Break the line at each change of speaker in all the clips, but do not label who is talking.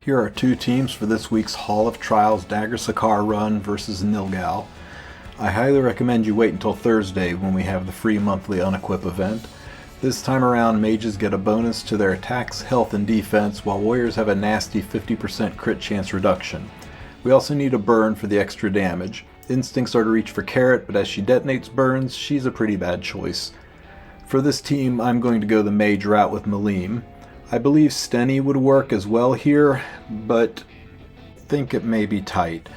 Here are two teams for this week's Hall of Trials Dagger Sicar run versus Nilgal. I highly recommend you wait until Thursday when we have the free monthly unequip event. This time around, mages get a bonus to their attacks, health, and defense, while warriors have a nasty 50% crit chance reduction. We also need a burn for the extra damage. Instincts are to reach for Carrot, but as she detonates burns, she's a pretty bad choice. For this team, I'm going to go the mage route with Malim. I believe Stenny would work as well here, but think it may be tight.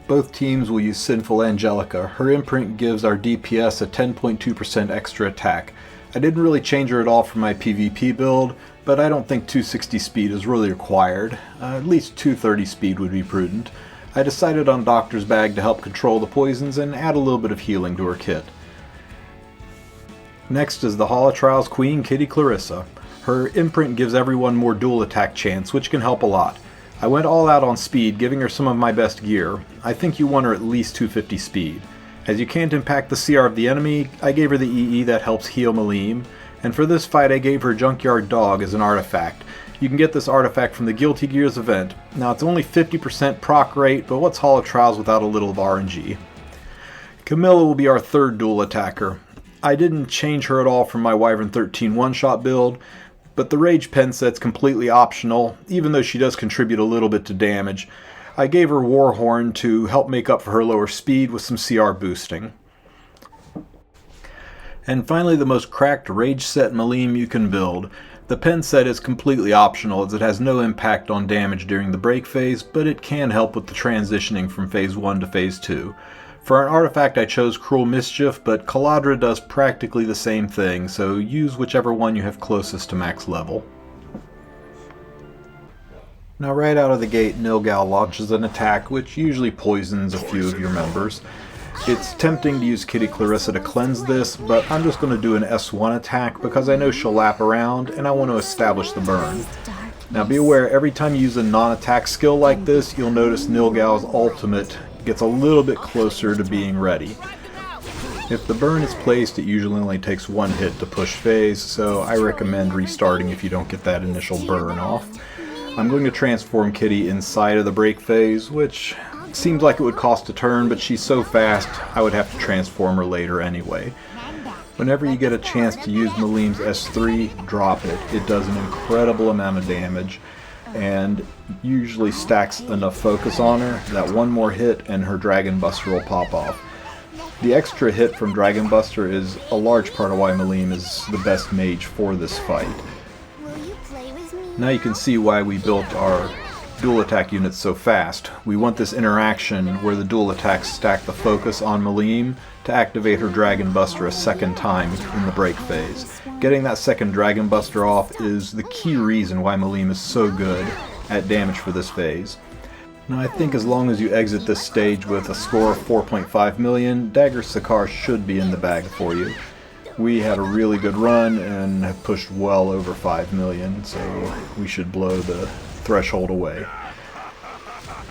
Both teams will use Sinful Angelica. Her imprint gives our DPS a 10.2% extra attack. I didn't really change her at all for my PvP build, but I don't think 260 speed is really required. At least 230 speed would be prudent. I decided on Doctor's Bag to help control the poisons and add a little bit of healing to her kit. Next is the Hall of Trials Queen, Kitty Clarissa. Her imprint gives everyone more dual attack chance, which can help a lot. I went all out on speed, giving her some of my best gear. I think you want her at least 250 speed. As you can't impact the CR of the enemy, I gave her the EE that helps heal Malim, and for this fight I gave her Junkyard Dog as an artifact. You can get this artifact from the Guilty Gears event. Now it's only 50% proc rate, but what's Hall of Trials without a little of RNG? Camilla will be our third dual attacker. I didn't change her at all from my Wyvern 13 one-shot build, but the Rage Pen set's completely optional, even though she does contribute a little bit to damage. I gave her Warhorn to help make up for her lower speed with some CR boosting. And finally, the most cracked Rage set Malim you can build. The Pen set is completely optional as it has no impact on damage during the break phase, but it can help with the transitioning from phase 1 to phase 2. For an artifact I chose Cruel Mischief, but Caladra does practically the same thing, so use whichever one you have closest to max level. Now right out of the gate, Nilgal launches an attack which usually poisons a few of your members. It's tempting to use Kitty Clarissa to cleanse this, but I'm just going to do an S1 attack because I know she'll lap around and I want to establish the burn. Now be aware, every time you use a non-attack skill like this, you'll notice Nilgal's ultimate gets a little bit closer to being ready. If the burn is placed, it usually only takes one hit to push phase, so I recommend restarting if you don't get that initial burn off. I'm going to transform Kitty inside of the break phase, which seems like it would cost a turn, but she's so fast I would have to transform her later anyway. Whenever you get a chance to use Malim's S3, drop it. It does an incredible amount of damage, and usually stacks enough focus on her that one more hit and her Dragon Buster will pop off. The extra hit from Dragon Buster is a large part of why Malim is the best mage for this fight. Now you can see why we built our dual attack units so fast. We want this interaction where the dual attacks stack the focus on Malim to activate her Dragon Buster a second time in the break phase. Getting that second Dragon Buster off is the key reason why Malim is so good at damage for this phase. Now I think as long as you exit this stage with a score of 4.5 million, Dagger Sicar should be in the bag for you. We had a really good run and have pushed well over 5 million, so we should blow the threshold away.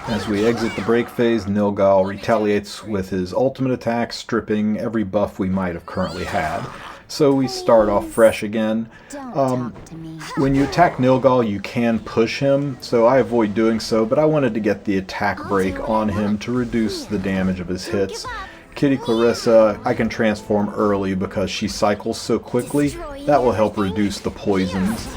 As we exit the break phase, Nilgal retaliates with his ultimate attack, stripping every buff we might have currently had. So we start off fresh again. When you attack Nilgal, you can push him, so I avoid doing so, but I wanted to get the attack break on him to reduce the damage of his hits. Kitty Clarissa, I can transform early because she cycles so quickly. That will help reduce the poisons.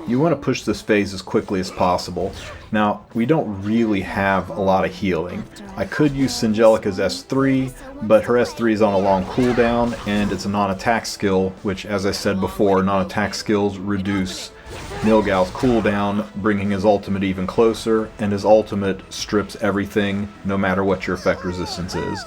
You want to push this phase as quickly as possible. Now, we don't really have a lot of healing. I could use Singelica's S3, but her S3 is on a long cooldown, and it's a non-attack skill, which, as I said before, non-attack skills reduce Nilgal's cooldown, bringing his ultimate even closer, and his ultimate strips everything, no matter what your effect resistance is.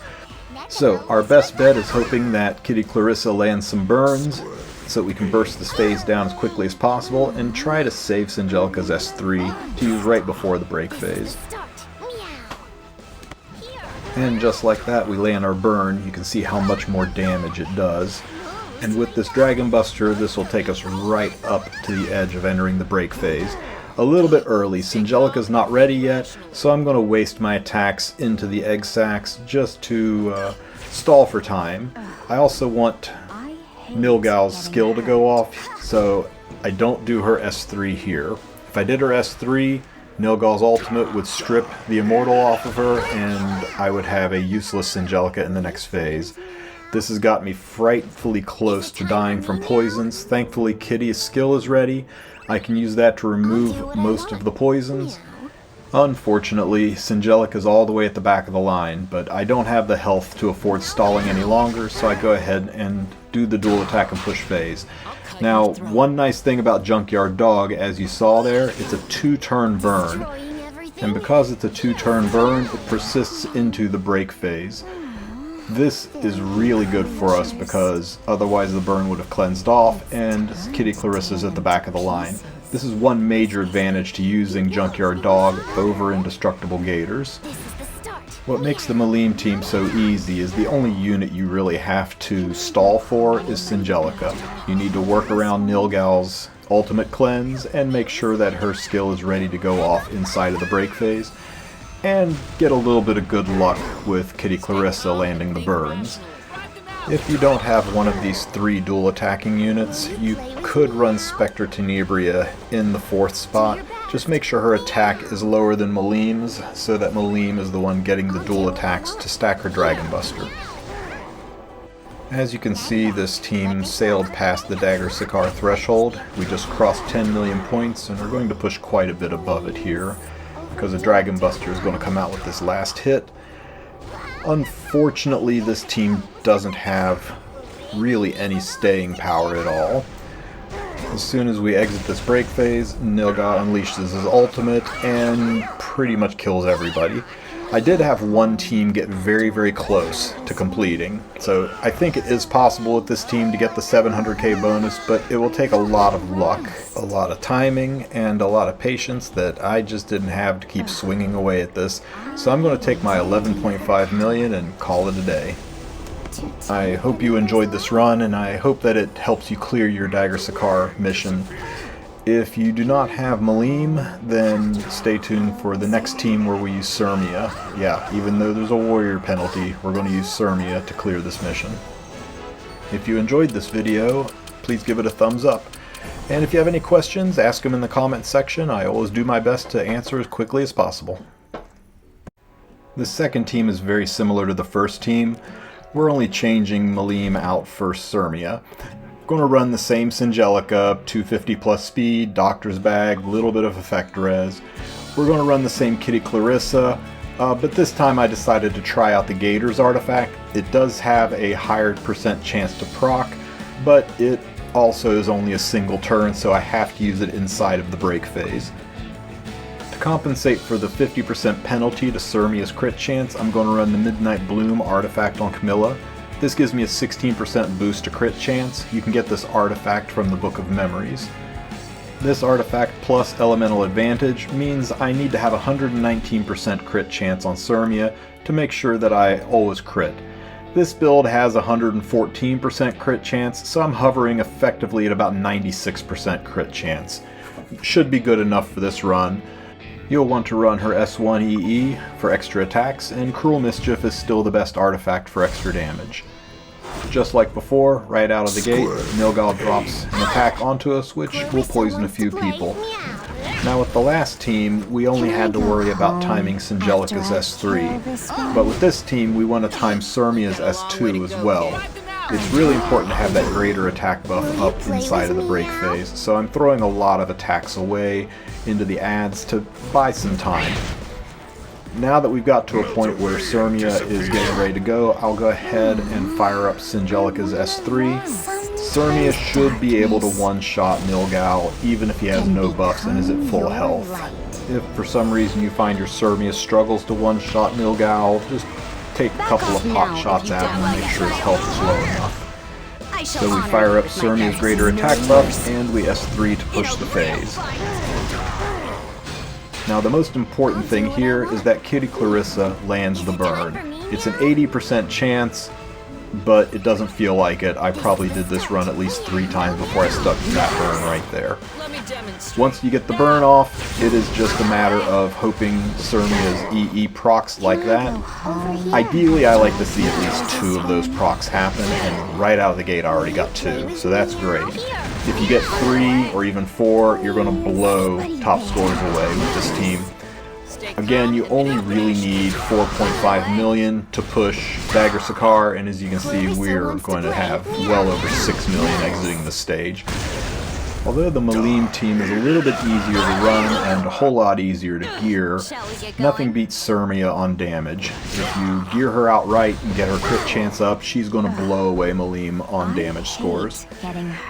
So, our best bet is hoping that Kitty Clarissa lands some burns, so that we can burst this phase down as quickly as possible and try to save Singelica's S3 to use right before the break phase. And just like that, we land our burn. You can see how much more damage it does. And with this Dragon Buster, this will take us right up to the edge of entering the break phase. A little bit early. Singelica's not ready yet, so I'm going to waste my attacks into the egg sacs just to stall for time. I also want Nilgal's skill to go off, so I don't do her S3 here. If I did her S3, Nilgal's ultimate would strip the immortal off of her, and I would have a useless Angelica in the next phase. This has got me frightfully close to dying from poisons. Thankfully, Kitty's skill is ready. I can use that to remove most of the poisons. Unfortunately, Angelica is all the way at the back of the line, but I don't have the health to afford stalling any longer, so I go ahead and do the dual attack and push phase. Now, one nice thing about Junkyard Dog, as you saw there, it's a 2-turn burn. And because it's a 2-turn burn, it persists into the break phase. This is really good for us because otherwise the burn would have cleansed off and Kitty Clarissa's at the back of the line. This is one major advantage to using Junkyard Dog over Indestructible Gators. What makes the Malim team so easy is the only unit you really have to stall for is Angelica. You need to work around Nilgal's ultimate cleanse and make sure that her skill is ready to go off inside of the break phase, and get a little bit of good luck with Kitty Clarissa landing the burns. If you don't have one of these 3 dual attacking units, you could run Spectre Tenebria in the 4th spot. Just make sure her attack is lower than Malim's, so that Malim is the one getting the dual attacks to stack her Dragon Buster. As you can see, this team sailed past the Dagger Sicar threshold. We just crossed 10 million points, and we're going to push quite a bit above it here, because the Dragon Buster is going to come out with this last hit. Unfortunately, this team doesn't have really any staying power at all. As soon as we exit this break phase, Nilgal unleashes his ultimate and pretty much kills everybody. I did have one team get very, very close to completing, so I think it is possible with this team to get the 700k bonus, but it will take a lot of luck, a lot of timing, and a lot of patience that I just didn't have to keep swinging away at this. So I'm going to take my 11.5 million and call it a day. I hope you enjoyed this run, and I hope that it helps you clear your Dagger Sicar mission. If you do not have Malim, then stay tuned for the next team where we use Sirmia. Yeah, even though there's a warrior penalty, we're going to use Sirmia to clear this mission. If you enjoyed this video, please give it a thumbs up. And if you have any questions, ask them in the comment section. I always do my best to answer as quickly as possible. The second team is very similar to the first team. We're only changing Malim out for Sirmia. Going to run the same Angelica, 250 plus speed, Doctor's Bag, little bit of effect res. We're going to run the same Kitty Clarissa, but this time I decided to try out the Gators artifact. It does have a higher % chance to proc, but it also is only a single turn, so I have to use it inside of the break phase. To compensate for the 50% penalty to Sirmia's crit chance, I'm going to run the Midnight Bloom artifact on Camilla. This gives me a 16% boost to crit chance. You can get this artifact from the Book of Memories. This artifact plus elemental advantage means I need to have 119% crit chance on Sirmia to make sure that I always crit. This build has 114% crit chance, so I'm hovering effectively at about 96% crit chance. Should be good enough for this run. You'll want to run her S1EE for extra attacks, and Cruel Mischief is still the best artifact for extra damage. Just like before, right out of the gate, Nilgal drops an attack onto us, which will poison a few people. Now with the last team, we only had to worry about timing Angelica's S3, but with this team we want to time Sirmia's S2 as well. It's really important to have that greater attack buff up inside of the break phase, so I'm throwing a lot of attacks away into the adds to buy some time. Now that we've got to a point where Sirmia is getting ready to go, I'll go ahead and fire up Angelica's S3. Sirmia should be able to one-shot Nilgal even if he has no buffs and is at full health. If for some reason you find your Sirmia struggles to one-shot Nilgal, just take a couple of pot shots at him and make sure his health is low enough. So we fire up Sirmia's greater attack buff and we S3 to push the phase. Now the most important thing here is that Kitty Clarissa lands the burn. It's an 80% chance, but it doesn't feel like it. I probably did this run at least 3 times before I stuck that burn right there. Once you get the burn off, it is just a matter of hoping Sirmia's EE procs like that. Ideally, I like to see at least 2 of those procs happen, and right out of the gate I already got 2, so that's great. If you get 3 or even 4, you're going to blow top scores away with this team. Again, you only really need 4.5 million to push Dagger Sicar, and as you can see, we're going to have well over 6 million exiting the stage. Although the Malim team is a little bit easier to run and a whole lot easier to gear, nothing beats Sirmia on damage. If you gear her outright and get her crit chance up, she's going to blow away Malim on damage scores.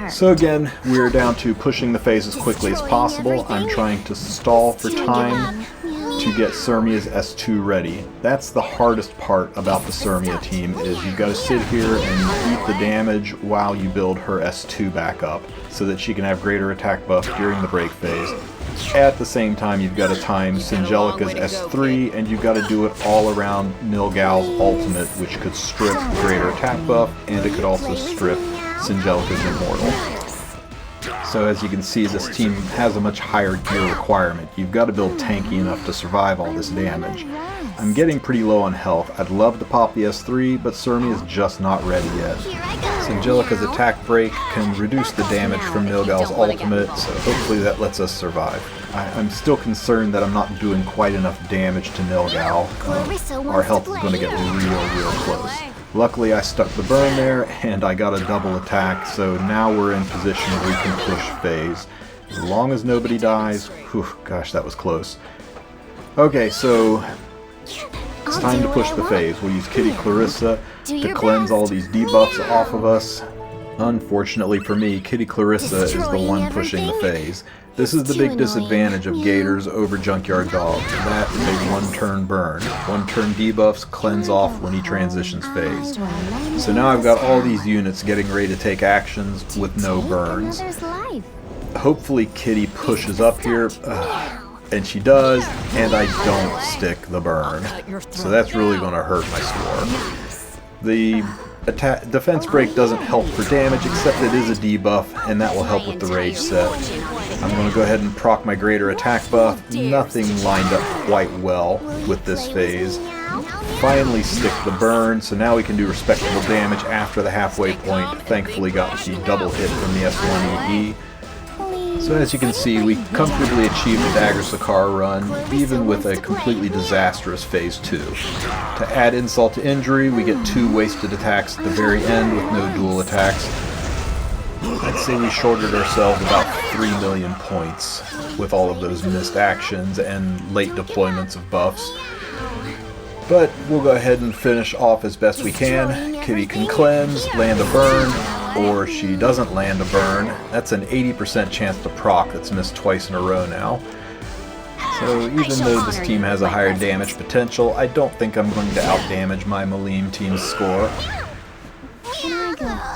So again, we're down to pushing the phase as quickly as possible. I'm trying to stall for time to get Sirmia's S2 ready. That's the hardest part about the Sirmia team, is you've got to sit here and eat the damage while you build her S2 back up, so that she can have greater attack buff during the break phase. At the same time, you've got to time Singelica's S3, and you've got to do it all around Nilgal's ultimate, which could strip greater attack buff, and it could also strip Singelica's immortal. So as you can see, this team has a much higher gear requirement. You've got to build tanky enough to survive all this damage. I'm getting pretty low on health. I'd love to pop the S3, but Sirmia is just not ready yet. Singelica's attack break can reduce the damage from Nilgal's ultimate, so hopefully that lets us survive. I'm still concerned that I'm not doing quite enough damage to Nilgal. Our health is going to get real close. Luckily I stuck the burn there, and I got a double attack, so now we're in position where we can push phase. As long as nobody dies. Whew, gosh, that was close. Okay, so it's time to push the phase. We'll use Kitty Clarissa to cleanse all these debuffs off of us. Unfortunately for me, Kitty Clarissa is the one pushing the phase. This is the big disadvantage of Gators over Junkyard Dog. That is a one-turn burn. One-turn debuffs cleanse off when he transitions phase. So now I've got all these units getting ready to take actions with no burns. Hopefully Kitty pushes up here. And she does, and I don't stick the burn. So that's really going to hurt my score. The defense break doesn't help for damage, except it is a debuff, and that will help with the rage set. I'm going to go ahead and proc my greater attack buff. Nothing lined up quite well with this phase. Finally stick the burn, so now we can do respectable damage after the halfway point. Thankfully got the double hit from the S1EE. So as you can see, we comfortably achieved the Dagger Sicar run, even with a completely disastrous Phase 2. To add insult to injury, we get 2 wasted attacks at the very end with no dual attacks. I'd say we shorted ourselves about 3 million points with all of those missed actions and late deployments of buffs. But we'll go ahead and finish off as best we can. Kitty can cleanse, land a burn, or she doesn't land a burn. That's an 80% chance to proc that's missed twice in a row now. So even though this team has a higher damage potential, I don't think I'm going to outdamage my Malim team's score.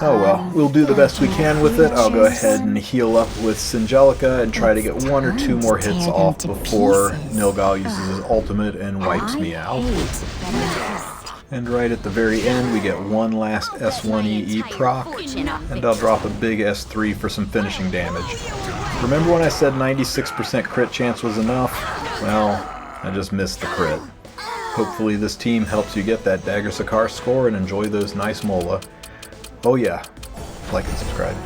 Oh well, we'll do the best we can with it. I'll go ahead and heal up with Singelica and try to get 1 or 2 more hits off before Nilgal uses his ultimate and wipes me out. And right at the very end, we get 1 last S1EE proc, and I'll drop a big S3 for some finishing damage. Remember when I said 96% crit chance was enough? Well, I just missed the crit. Hopefully this team helps you get that Dagger Sicar score and enjoy those nice mola. Oh yeah, like and subscribe.